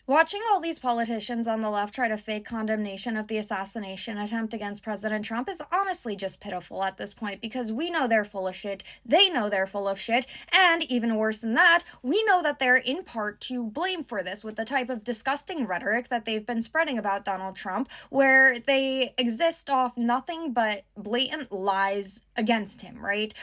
Watching all these politicians on the left try to fake condemnation of the assassination attempt against President Trump is honestly just pitiful at this point because we know they're full of shit, they know they're full of shit, and even worse than that, we know that they're in part to blame for this with the type of disgusting rhetoric that they've been spreading about Donald Trump, where they exist off nothing but blatant lies against him, right?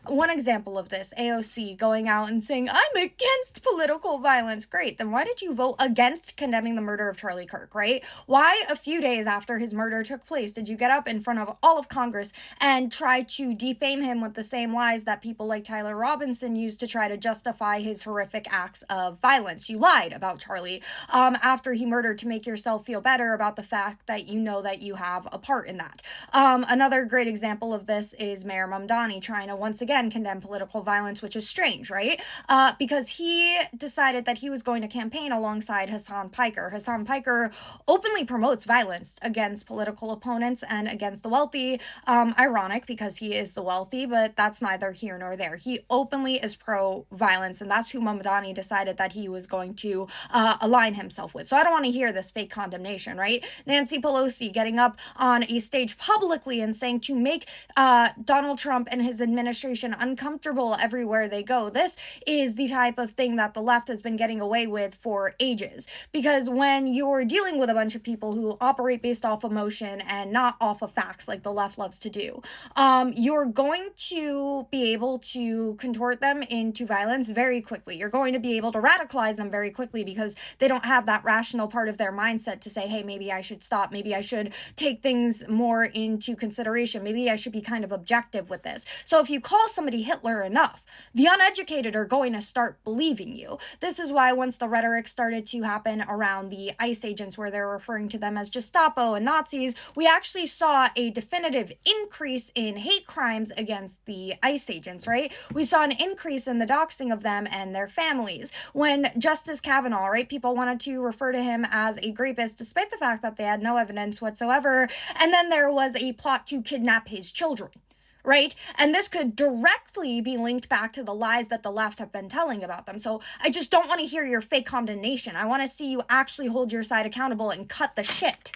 One example of this, AOC going out and saying, I'm against political violence. Great, then why did you vote against condemning the murder of Charlie Kirk, right? Why, a few days after his murder took place, did you get up in front of all of Congress and try to defame him with the same lies that people like Tyler Robinson used to try to justify his horrific acts of violence? You lied about Charlie after he murdered to make yourself feel better about the fact that you know that you have a part in that. Another great example of this is Mayor Mamdani trying to once again condemn political violence, which is strange, right? Because he decided that he was going to campaign alongside Hassan Piker. Hassan Piker openly promotes violence against political opponents and against the wealthy. Ironic because he is the wealthy, but that's neither here nor there. He openly is pro-violence, and that's who Mamdani decided that he was going to align himself with. So I don't want to hear this fake condemnation, right? Nancy Pelosi getting up on a stage publicly and saying to make Donald Trump and his administration uncomfortable everywhere they go. This is the type of thing that the left has been getting away with for ages. Because when you're dealing with a bunch of people who operate based off emotion and not off of facts like the left loves to do, you're going to be able to contort them into violence very quickly. You're going to be able to radicalize them very quickly because they don't have that rational part of their mindset to say, hey, maybe I should stop. Maybe I should take things more into consideration. Maybe I should be kind of objective with this. So if you call somebody Hitler enough, the uneducated are going to start believing you. This is why once the rhetoric started to happen around the ICE agents where they're referring to them as Gestapo and Nazis, we actually saw a definitive increase in hate crimes against the ICE agents, right? We saw an increase in the doxing of them and their families. When Justice Kavanaugh, right, people wanted to refer to him as a rapist despite the fact that they had no evidence whatsoever, and then there was a plot to kidnap his children. Right? And this could directly be linked back to the lies that the left have been telling about them. So I just don't want to hear your fake condemnation. I want to see you actually hold your side accountable and cut the shit.